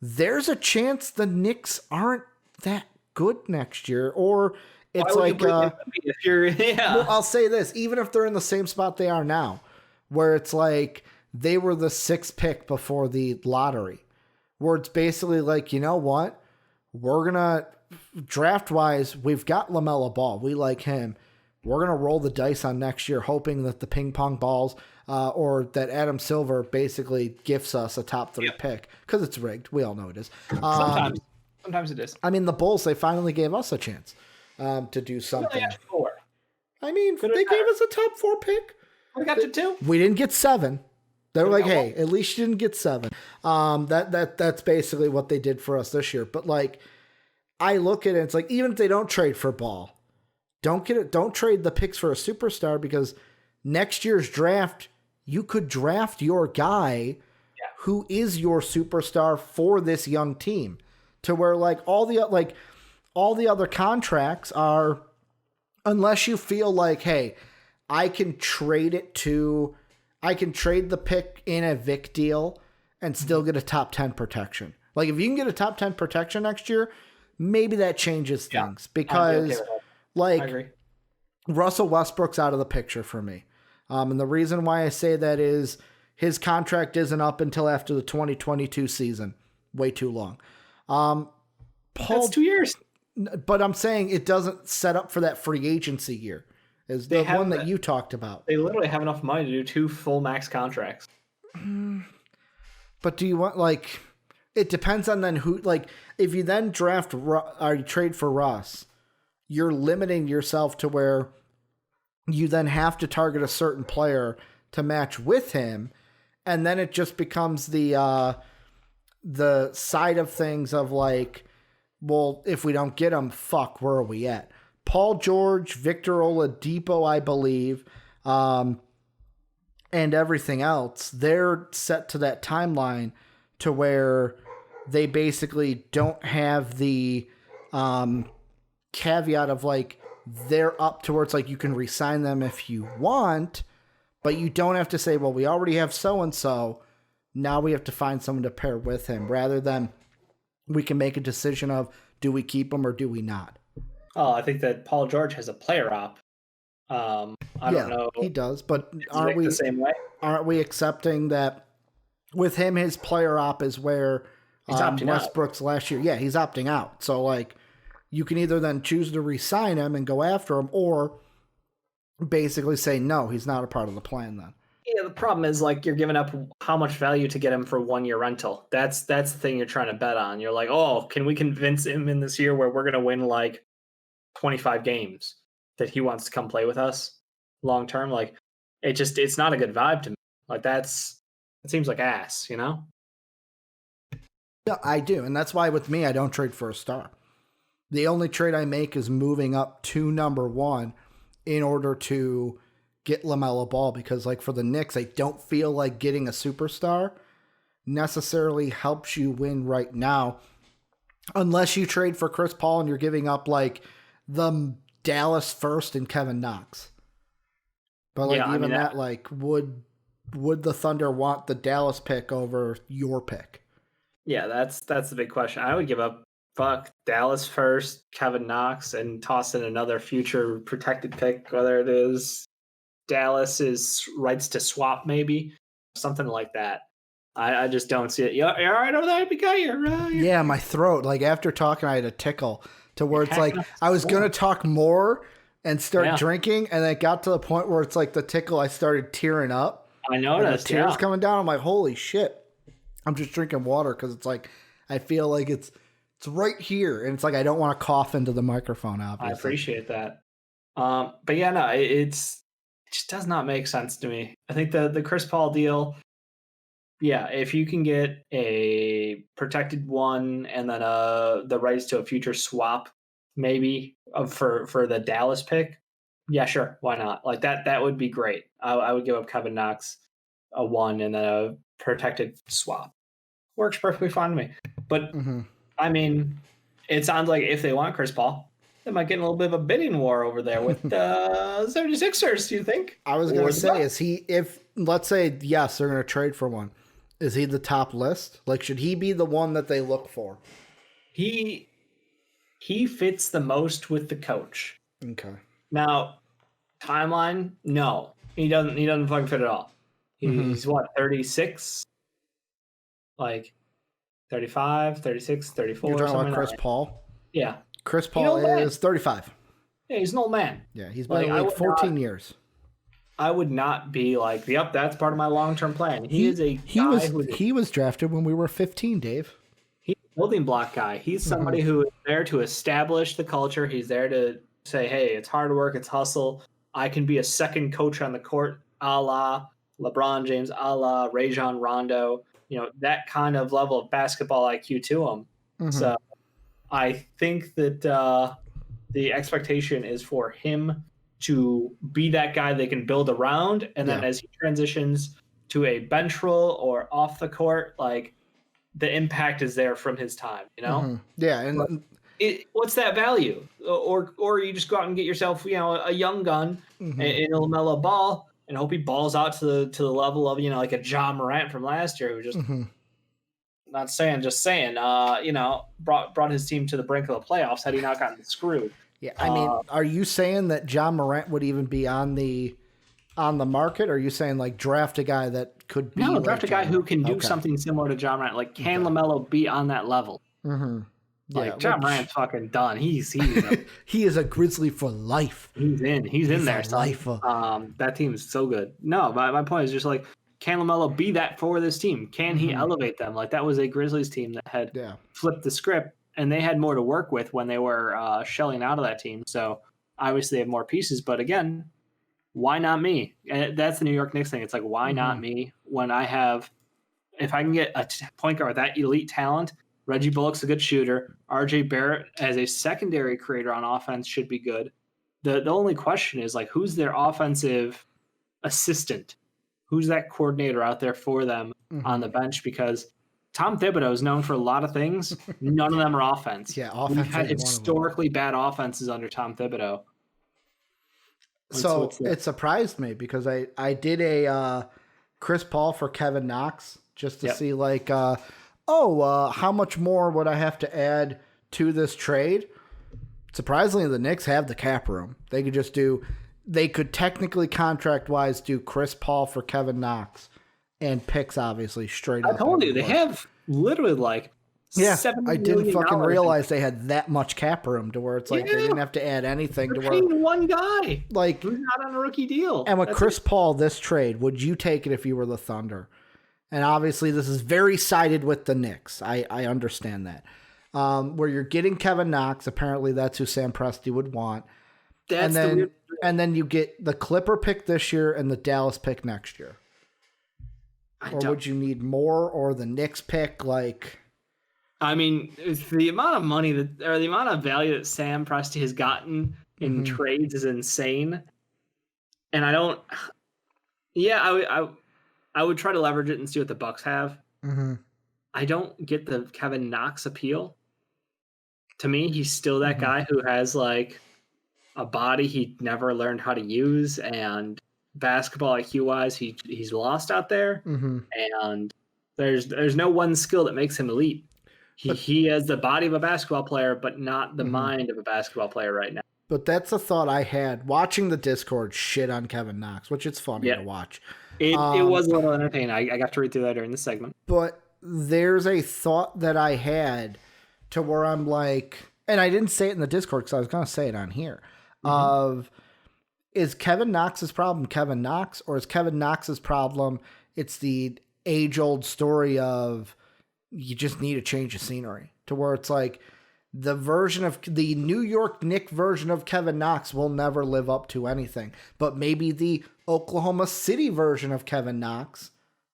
There's a chance the Knicks aren't that good next year, or it's like if you're well, I'll say this, even if they're in the same spot they are now, where it's like they were the 6th pick before the lottery, where it's basically like, you know what, we're gonna draft wise, we've got LaMelo Ball, we like him, we're gonna roll the dice on next year, hoping that the ping pong balls or that Adam Silver basically gifts us a top 3 pick, because it's rigged. We all know it is. Sometimes it is. I mean, the Bulls, they finally gave us a chance to do something. I mean, they gave us a top 4 pick. We got to 2. We didn't get 7. They were like, hey, at least you didn't get 7. That's basically what they did for us this year. But like, I look at it, it's like, even if they don't trade for Ball, don't trade the picks for a superstar, because next year's draft, you could draft your guy who is your superstar for this young team, to where like all the other contracts are, unless you feel like, hey, I can trade the pick in a Vic deal and still get a top 10 protection. Like if you can get a top 10 protection next year, maybe that changes things, because like Russell Westbrook's out of the picture for me. And the reason why I say that is his contract isn't up until after the 2022 season. Way too long. That's 2 years. But I'm saying it doesn't set up for that free agency year. Is the one that you talked about. They literally have enough money to do 2 full max contracts. But do you want, like, it depends on then who, like, if you then draft or you trade for Russ, you're limiting yourself to where you then have to target a certain player to match with him. And then it just becomes the side of things of like, well, if we don't get him, fuck, where are we at? Paul George, Victor Oladipo, I believe, and everything else, they're set to that timeline to where they basically don't have the caveat of like they're up towards like you can re-sign them if you want, but you don't have to say, well, we already have so-and-so. Now we have to find someone to pair with him, rather than we can make a decision of do we keep him or do we not. Oh, I think that Paul George has a player op. I don't know. He does, but aren't we the same way? Aren't we accepting that with him, his player op is where Westbrook's last year? Yeah, he's opting out. So like, you can either then choose to re-sign him and go after him, or basically say no, he's not a part of the plan then. Yeah, the problem is like you're giving up how much value to get him for 1 year rental. That's the thing you're trying to bet on. You're like, oh, can we convince him in this year where we're going to win like 25 games that he wants to come play with us long term? Like it's not a good vibe to me. Like it seems like ass, you know? Yeah, I do. And that's why with me, I don't trade for a star. The only trade I make is moving up to number 1 in order to get LaMelo Ball, because like for the Knicks, I don't feel like getting a superstar necessarily helps you win right now, unless you trade for Chris Paul and you're giving up like the Dallas first and Kevin Knox. But like that like would the Thunder want the Dallas pick over your pick? Yeah, that's the big question. I would give up Dallas first, Kevin Knox, and toss in another future protected pick, whether it is Dallas's rights to swap, maybe something like that. I just don't see it. You're all right over there, big guy. Yeah, my throat. Like after talking, I had a tickle to where it's like I was gonna talk more and start drinking, and it got to the point where it's like the tickle. I started tearing up. I noticed tears coming down. I'm like, holy shit! I'm just drinking water because it's like I feel like it's right here, and it's like I don't want to cough into the microphone. Obviously, I appreciate that. But yeah, no, it just does not make sense to me. I think the Chris Paul deal, yeah, if you can get a protected one and then the rights to a future swap, maybe for the Dallas pick, yeah, sure, why not? Like that would be great. I would give up Kevin Knox a 1 and then a protected swap. Works perfectly fine to me. But I mean, it sounds like if they want Chris Paul, they might get a little bit of a bidding war over there with the 76ers, do you think? I was going to say, let's say, yes, they're going to trade for one. Is he the top list? Like, should he be the one that they look for? He fits the most with the coach. Okay. Now, timeline, no. He doesn't fucking fit at all. He's what, 36? Like 35, 36, 34. You're talking about Chris Paul? Yeah. Chris Paul is 35. Yeah, he's an old man. Yeah, he's been in the league 14 years. I would not be like, yep, that's part of my long-term plan. He was drafted when we were 15, Dave. He's a building block guy. He's somebody who is there to establish the culture. He's there to say, hey, it's hard work, it's hustle. I can be a second coach on the court, a la LeBron James, a la Rajon Rondo. You know, that kind of level of basketball IQ to him. So I think that the expectation is for him to be that guy they can build around. And then as he transitions to a bench role or off the court, like the impact is there from his time, you know? Yeah. And what's that value? Or you just go out and get yourself, you know, a young gun in a LaMelo Ball and hope he balls out to the level of, you know, like a Ja Morant from last year who just just saying, you know, brought his team to the brink of the playoffs had he not gotten screwed. Yeah, I mean, are you saying that Ja Morant would even be on the market? Or are you saying like draft a guy that could be? No, draft a guy who can do something similar to Ja Morant. Like, can LaMelo be on that level? Like Ja Morant's fucking done. He's he is a Grizzly for life. He's in there. Life. That team's so good. No, my point is just like, can LaMelo be that for this team? Can he elevate them? Like, that was a Grizzlies team that had flipped the script, and they had more to work with when they were shelling out of that team. So obviously they have more pieces, but again, why not me? And that's the New York Knicks thing. It's like, why not me when if I can get a point guard with that elite talent Reggie Bullock's a good shooter. RJ Barrett as a secondary creator on offense should be good. The only question is, like, who's their offensive assistant? Who's that coordinator out there for them on the bench? Because Tom Thibodeau is known for a lot of things. None of them are offense. Yeah, offense. We've had historically bad offenses under Tom Thibodeau. So it surprised me because I did a Chris Paul for Kevin Knox just to see, like, how much more would I have to add to this trade? Surprisingly, the Knicks have the cap room. They could just they could technically contract-wise do Chris Paul for Kevin Knox and picks, obviously, straight up. I told you, they have literally like $7 I didn't fucking realize they had that much cap room to where it's like they didn't have to add anything. They're paying one guy. Like, who's not on a rookie deal. And with Chris Paul, this trade, would you take it if you were the Thunder? And obviously, this is very sided with the Knicks. I understand that. Where you're getting Kevin Knox, apparently that's who Sam Presti would want. And then you get the Clipper pick this year and the Dallas pick next year. Or would you need more, or the Knicks pick? Like, I mean, the amount of money or the amount of value that Sam Presti has gotten in trades is insane. And I don't. Yeah, I would try to leverage it and see what the Bucks have. I don't get the Kevin Knox appeal. To me, he's still that guy who has, like, a body he never learned how to use, and basketball IQ wise, he's lost out there. And there's no one skill that makes him elite. He has the body of a basketball player, but not the mind of a basketball player right now. But that's a thought I had watching the Discord shit on Kevin Knox, which it's funny to watch. It was a little entertaining. I got to read through that during the segment. But there's a thought that I had to where I'm like, and I didn't say it in the Discord because I was going to say it on here, is Kevin Knox's problem Kevin Knox, or is Kevin Knox's problem it's the age-old story of you just need a change of scenery, to where it's like the version of the New York Knicks version of Kevin Knox will never live up to anything, but maybe the Oklahoma City version of Kevin Knox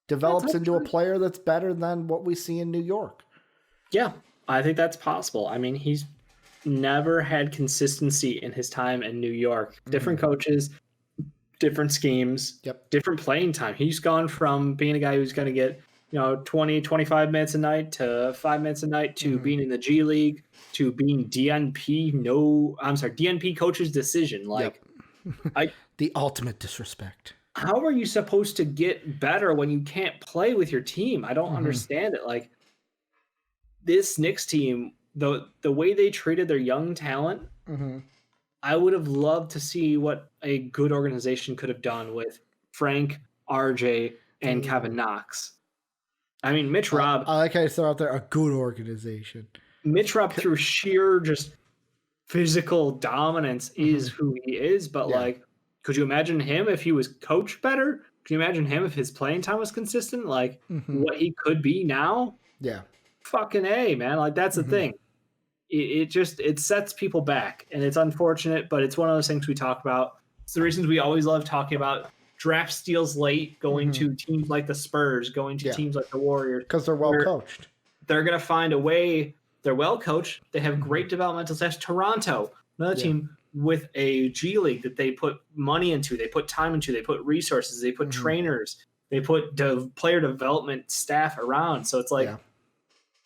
develops into a player that's better than what we see in New York. Yeah, I think that's possible. I mean, he's never had consistency in his time in New York. Different coaches, different schemes, different playing time. He's gone from being a guy who's going to get, 20, 25 minutes a night to 5 minutes a night to being in the G League to being DNP coach's decision. Like, the ultimate disrespect. How are you supposed to get better when you can't play with your team? I don't understand it. Like, this Knicks team, the way they treated their young talent, I would have loved to see what a good organization could have done with Frank, RJ, and Kevin Knox. I mean, Mitch Robb. I like how you throw out there a good organization. Mitch Robb, through sheer just physical dominance, is who he is. But like, could you imagine him if he was coached better? Could you imagine him if his playing time was consistent? Like, what he could be now? Yeah. Fucking A, man. Like, that's the thing. It sets people back, and it's unfortunate, but it's one of those things we talk about. It's the reasons we always love talking about draft steals late, going to teams like the Spurs, going to teams like the Warriors. Because they're well coached. They're going to find a way. They're well coached. They have great developmental staff. Toronto, another team with a G League that they put money into, they put time into, they put resources, they put trainers, they put player development staff around. So it's like,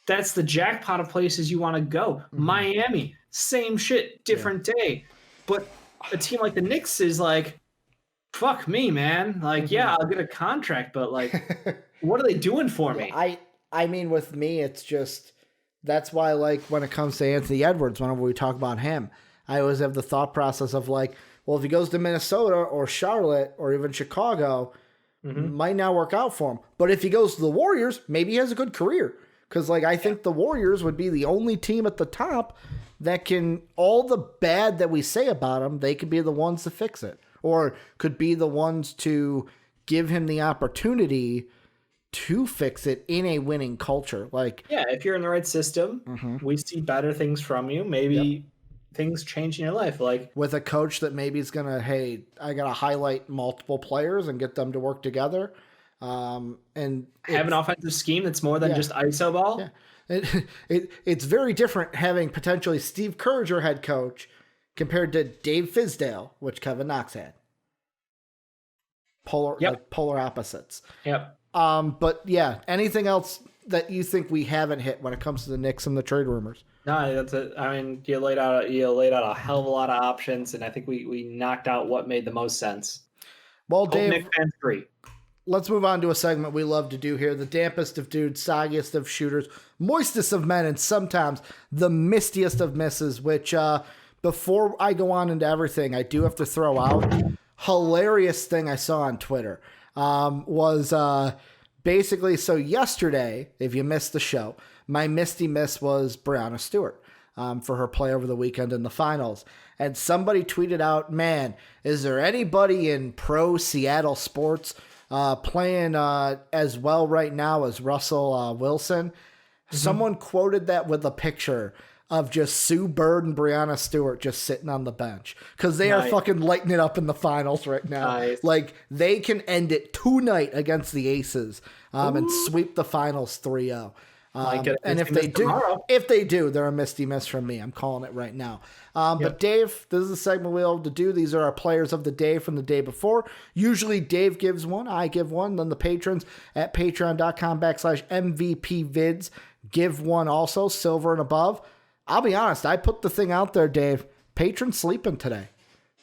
that's the jackpot of places you want to go. Miami, same shit, different day. But a team like the Knicks is like, fuck me, man. Like, I'll get a contract, but like, what are they doing for me? I mean, with me, it's just, that's why, like, when it comes to Anthony Edwards, whenever we talk about him, I always have the thought process of like, well, if he goes to Minnesota or Charlotte or even Chicago, might not work out for him. But if he goes to the Warriors, maybe he has a good career. Because, like, I think the Warriors would be the only team at the top that can, all the bad that we say about them, they could be the ones to fix it. Or could be the ones to give him the opportunity to fix it in a winning culture. Like, if you're in the right system, we see better things from you. Maybe things change in your life. Like, with a coach that maybe is going to, hey, I got to highlight multiple players and get them to work together. And have an offensive scheme that's more than just ISO ball. Yeah. It's very different having potentially Steve Kerr as your head coach compared to Dave Fizdale, which Kevin Knox had. Polar opposites. Yep. But yeah, anything else that you think we haven't hit when it comes to the Knicks and the trade rumors? No, that's it. I mean, you laid out a hell of a lot of options, and I think we knocked out what made the most sense. Well, Dave, Knicks fans agree. Let's move on to a segment we love to do here. The dampest of dudes, soggiest of shooters, moistest of men, and sometimes the mistiest of misses, which before I go on into everything, I do have to throw out hilarious thing I saw on Twitter was basically, so yesterday, if you missed the show, my misty miss was Breanna Stewart for her play over the weekend in the finals. And somebody tweeted out, man, is there anybody in pro Seattle sports playing as well right now as Russell Wilson? Mm-hmm. Someone quoted that with a picture of just Sue Bird and Breanna Stewart just sitting on the bench because they are fucking lighting it up in the finals right now. Nice. Like, they can end it tonight against the Aces and sweep the finals 3-0. And if they do, they're a misty miss from me. I'm calling it right now. But Dave, this is a segment we love to do. These are our players of the day from the day before. Usually Dave gives one, I give one. Then the patrons at patreon.com/MVPvids give one also, silver and above. I'll be honest, I put the thing out there, Dave. Patron sleeping today.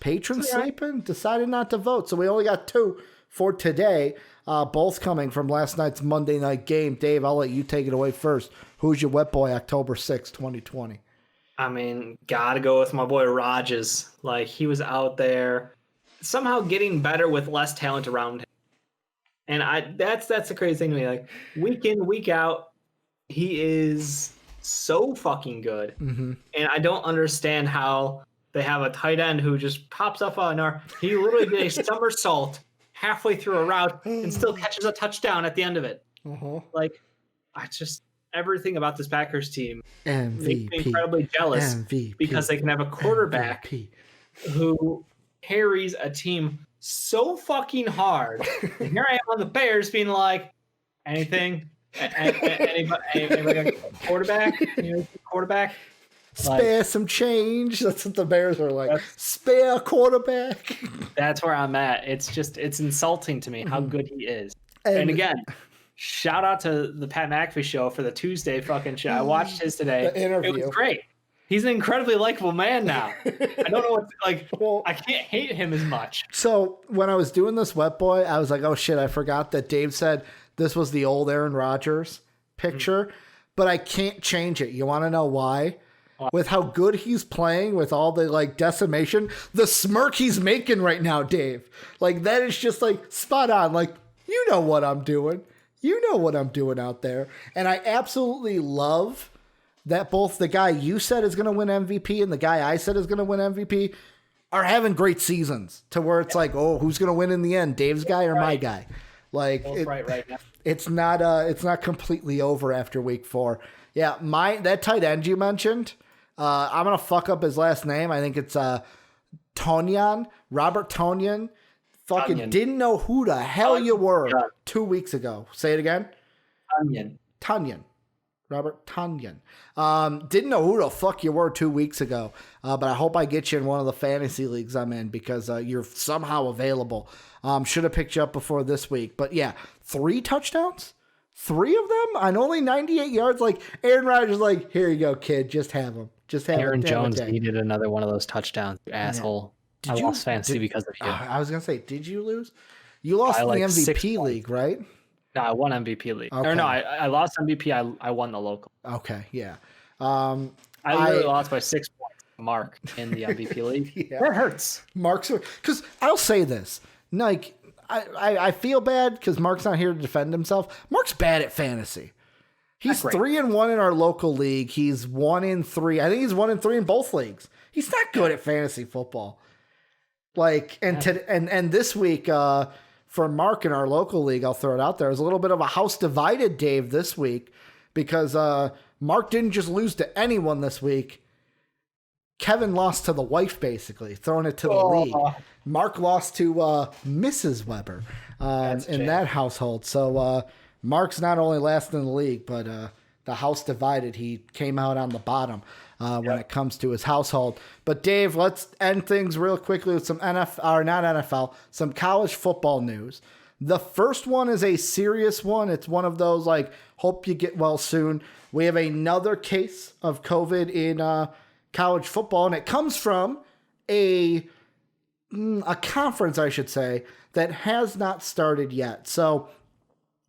Sleeping, decided not to vote. So we only got 2 for today, both coming from last night's Monday night game. Dave, I'll let you take it away first. Who's your wet boy October 6, 2020? I mean, gotta go with my boy Rodgers. Like, he was out there somehow getting better with less talent around him. And that's the crazy thing to me. Like, week in, week out, he is so fucking good. Mm-hmm. And I don't understand how they have a tight end who just pops up on our. He literally did a somersault halfway through a route and still catches a touchdown at the end of it. Uh-huh. Like, everything about this Packers team makes me incredibly jealous because they can have a quarterback who carries a team so fucking hard. And here I am on the Bears being like, anybody quarterback? Quarterback? Spare some change. That's what the Bears are like. Spare quarterback. That's where I'm at. It's insulting to me how good he is. And again, shout out to the Pat McAfee show for the Tuesday fucking show. I watched his today. The interview. It was great. He's an incredibly likable man now. I don't know what, I can't hate him as much. So when I was doing this wet boy, I was like, oh shit, I forgot that Dave said this was the old Aaron Rodgers picture, but I can't change it. You want to know why? With how good he's playing, with all the decimation, the smirk he's making right now, Dave. Like, that is just spot on. Like, you know what I'm doing. You know what I'm doing out there. And I absolutely love that both the guy you said is going to win MVP and the guy I said is going to win MVP are having great seasons to where it's like, oh, who's going to win in the end? Dave's guy or my guy? Like, right now. It's not completely over after week 4. Yeah, that tight end you mentioned, I'm going to fuck up his last name. I think it's Tonyan, Robert Tonyan. Fucking didn't know who the hell you were 2 weeks ago. Say it again. Tonyan. Robert Tonyan. Didn't know who the fuck you were 2 weeks ago. But I hope I get you in one of the fantasy leagues I'm in because you're somehow available. Should have picked you up before this week. But yeah, 3 touchdowns? 3 of them on only 98 yards? Like, Aaron Rodgers like, here you go, kid. Just have them. Aaron Jones needed another one of those touchdowns, you asshole. I lost fantasy because of you. I was going to say, did you lose? You lost in the MVP league, right? No, I won MVP league. Okay. Or no, I lost MVP. I won the local. Okay, yeah. I literally lost by 6 points. Mark in the MVP league. Yeah. That hurts. Mark's because I'll say this. Like, I feel bad because Mark's not here to defend himself. Mark's bad at fantasy. He's 3-1 in our local league. He's 1-3. I think he's 1-3 in both leagues. He's not good at fantasy football. Like, and this week for Mark in our local league, I'll throw it out there. There's a little bit of a house divided, Dave, this week because Mark didn't just lose to anyone this week. Kevin lost to the wife, basically, throwing it to the league. Mark lost to Mrs. Weber in that household. So Mark's not only last in the league, but the house divided. He came out on the bottom when it comes to his household. But Dave, let's end things real quickly with some some college football news. The first one is a serious one. It's one of those like, hope you get well soon. We have another case of COVID in college football, and it comes from a conference, I should say, that has not started yet. So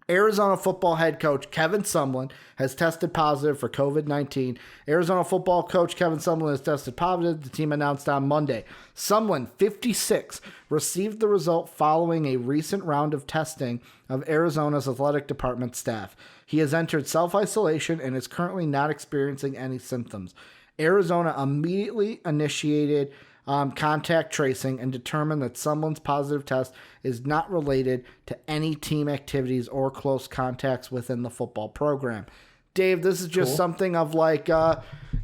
Arizona football head coach Kevin Sumlin has tested positive for COVID-19. Arizona football coach Kevin Sumlin has tested positive, the team announced on Monday. Sumlin, 56, received the result following a recent round of testing of Arizona's athletic department staff. He has entered self-isolation and is currently not experiencing any symptoms. Arizona immediately initiated contact tracing and determined that Sumlin's positive test is not related to any team activities or close contacts within the football program. Dave, this is just something of like,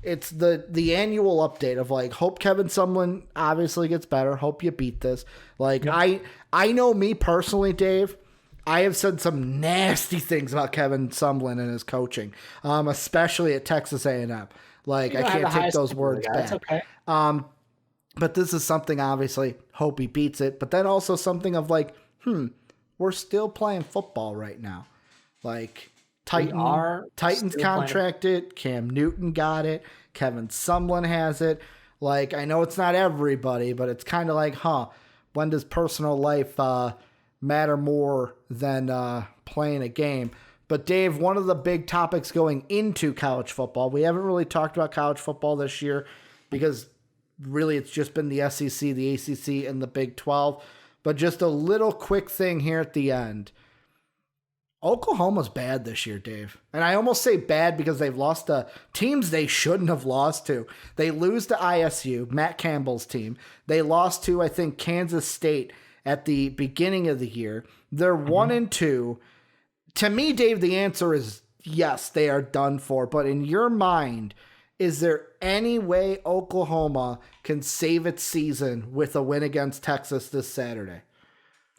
it's the annual update of like, hope Kevin Sumlin obviously gets better. Hope you beat this. Like, I know me personally, Dave, I have said some nasty things about Kevin Sumlin and his coaching, especially at Texas A&M. Like, I can't take those words back. Okay. But this is something, obviously, hope he beats it. But then also something of like, we're still playing football right now. Like, Titans contracted. Cam Newton got it. Kevin Sumlin has it. Like, I know it's not everybody, but it's kind of like, when does personal life matter more than playing a game? But Dave, one of the big topics going into college football, we haven't really talked about college football this year because really it's just been the SEC, the ACC, and the Big 12. But just a little quick thing here at the end. Oklahoma's bad this year, Dave. And I almost say bad because they've lost to teams they shouldn't have lost to. They lose to ISU, Matt Campbell's team. They lost to, I think, Kansas State at the beginning of the year. They're 1-2. To me, Dave, the answer is yes, they are done for. But in your mind, is there any way Oklahoma can save its season with a win against Texas this Saturday?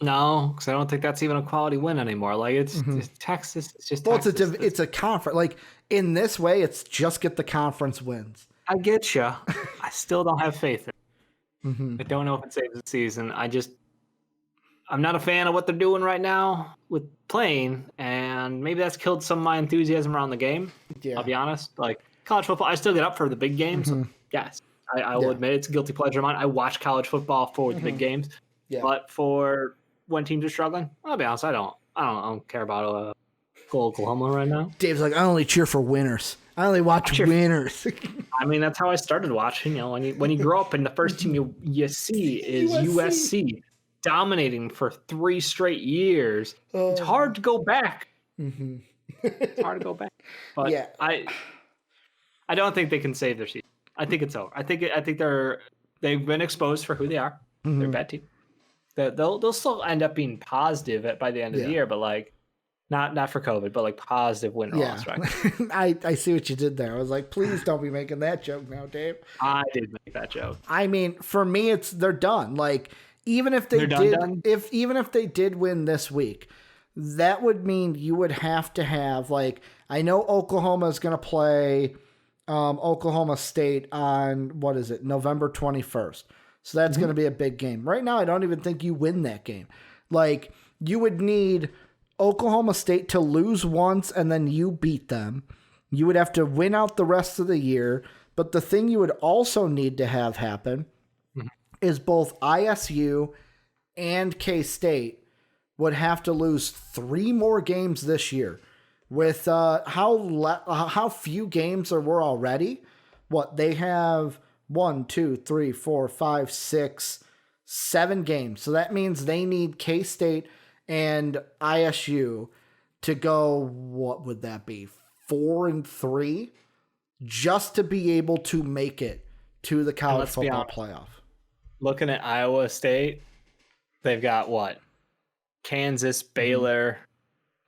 No, because I don't think that's even a quality win anymore. Like, it's Texas. It's just Texas. It's a conference. Like, in this way, it's just get the conference wins. I get you. I still don't have faith in it. I don't know if it saves the season. I'm not a fan of what they're doing right now with playing, and maybe that's killed some of my enthusiasm around the game. Yeah. I'll be honest. Like, college football, I still get up for the big games. Yes, I will admit it's a guilty pleasure of mine. I watch college football for the big games, but for when teams are struggling, I'll be honest, I don't care about Oklahoma right now. Dave's like, I only cheer for winners. I only watch winners. I mean, that's how I started watching. You know, when you grow up and the first team you see is USC dominating for 3 straight years, it's hard to go back. It's hard to go back. But I don't think they can save their season. I think it's over. I think they've been exposed for who they are. They're a bad team. They'll still end up being positive by the end of the year, but like not for COVID, but like positive win or loss, right? I see what you did there. I was like, please don't be making that joke now, Dave. I did make that joke. I mean, for me, they're done. Like, even if they even if they did win this week, that would mean you would have to have, like, I know Oklahoma is going to play Oklahoma State on, November 21st. So that's going to be a big game. Right now, I don't even think you win that game. Like, you would need Oklahoma State to lose once and then you beat them. You would have to win out the rest of the year. But the thing you would also need to have happen is both ISU and K-State would have to lose 3 more games this year. With how few games there were already, they have 1, 2, 3, 4, 5, 6, 7 games. So that means they need K-State and ISU to go, what would that be, 4-3, just to be able to make it to the college football playoff. Looking at Iowa State, they've got what? Kansas, Baylor,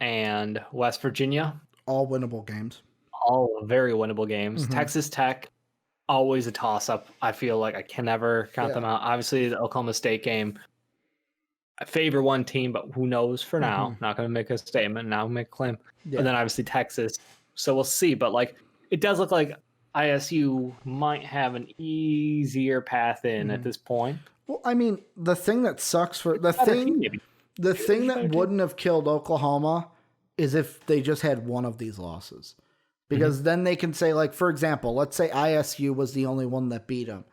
and West Virginia. All winnable games. All very winnable games. Texas Tech, always a toss-up. I feel like I can never count them out. Obviously, the Oklahoma State game, I favor one team, but who knows for now. Not going to make a statement. Now make a claim. And then obviously Texas. So we'll see. But like, it does look like ISU might have an easier path in at this point. Well, I mean, the thing that sucks for the thing that wouldn't have killed Oklahoma is if they just had one of these losses. Because then they can say, like, for example, let's say ISU was the only one that beat them.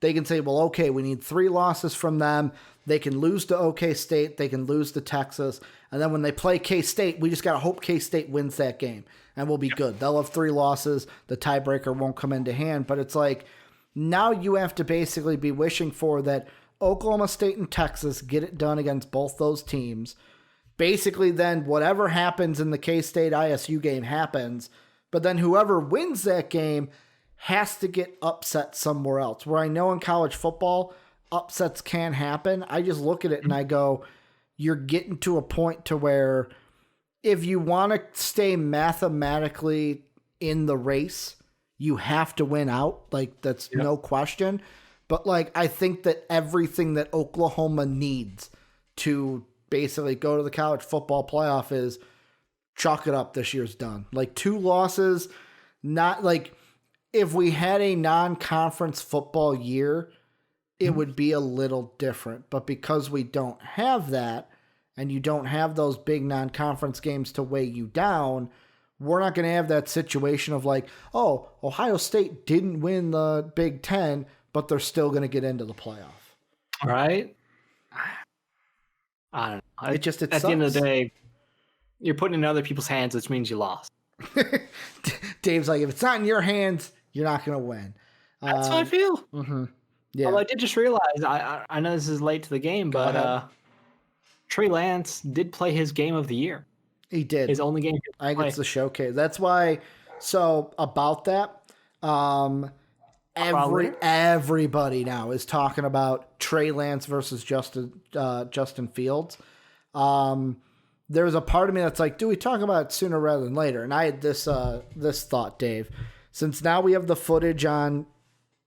They can say, well, okay, we need 3 losses from them. They can lose to OK State. They can lose to Texas. And then when they play K-State, we just got to hope K-State wins that game. And we'll be good. They'll have 3 losses. The tiebreaker won't come into hand. But it's like, now you have to basically be wishing for that Oklahoma State and Texas get it done against both those teams. Basically, then whatever happens in the K-State ISU game happens. But then whoever wins that game has to get upset somewhere else. Where I know in college football, upsets can happen. I just look at it and I go, you're getting to a point to where if you want to stay mathematically in the race, you have to win out. Like, that's no question. But, like, I think that everything that Oklahoma needs to basically go to the college football playoff is chalk it up. This year's done. Like, 2 losses, not like if we had a non-conference football year, it would be a little different. But because we don't have that, and you don't have those big non-conference games to weigh you down, we're not going to have that situation of like, oh, Ohio State didn't win the Big Ten, but they're still going to get into the playoff. Right? I don't know. It at the end of the day, you're putting it in other people's hands, which means you lost. Dave's like, if it's not in your hands, you're not going to win. That's how I feel. Mm-hmm. Yeah. Although I did just realize, I know this is late to the game, but Trey Lance did play his game of the year. He did. His only game. I think it's the showcase. That's why. So about that, everybody now is talking about Trey Lance versus Justin Fields. There's a part of me that's like, do we talk about it sooner rather than later? And I had this thought, Dave. Since now we have the footage on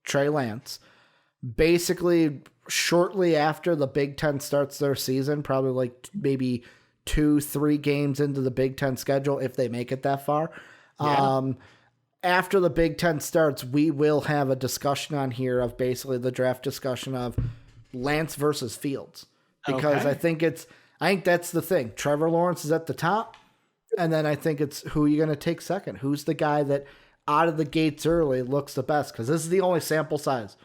Trey Lance, basically shortly after the Big Ten starts their season, probably like maybe 2-3 games into the Big Ten schedule, if they make it that far. Yeah. After the Big Ten starts, we will have a discussion on here of basically the draft discussion of Lance versus Fields. Because I think that's the thing. Trevor Lawrence is at the top, and then I think it's who you're going to take second. Who's the guy that out of the gates early looks the best? Because this is the only sample size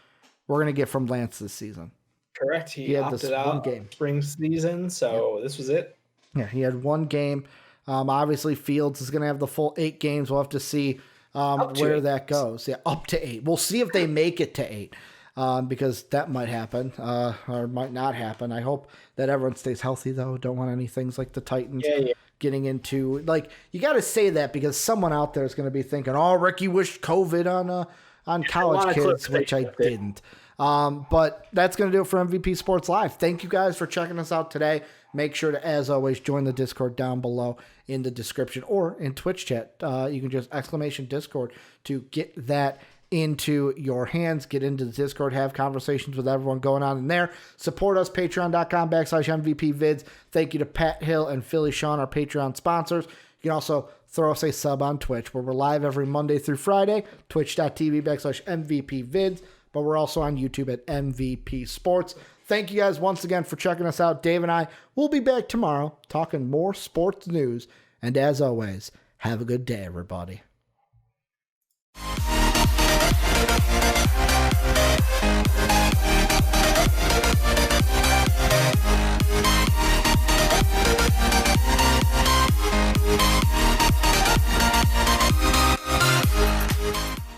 we're going to get from Lance this season. Correct. He had opted out game. Spring season, so This was it. Yeah, he had one game. Obviously, Fields is going to have the full 8 games. We'll have to see where that goes. Yeah, up to 8. We'll see if they make it to 8. Because that might happen or might not happen. I hope that everyone stays healthy, though. Don't want any things like the Titans getting into. Like, you got to say that because someone out there is going to be thinking, oh, Ricky wished COVID on college kids, which I didn't. But that's going to do it for MVP Sports Live. Thank you guys for checking us out today. Make sure to, as always, join the Discord down below in the description or in Twitch chat. You can just !Discord to get that into your hands, get into the Discord, have conversations with everyone going on in there. Support us, patreon.com/MVPvids. Thank you to Pat Hill and Philly Sean, our Patreon sponsors. You can also throw us a sub on Twitch, where we're live every Monday through Friday, twitch.tv/MVPvids, but we're also on YouTube at MVP Sports. Thank you guys once again for checking us out. Dave and I will be back tomorrow talking more sports news. And as always, have a good day, everybody.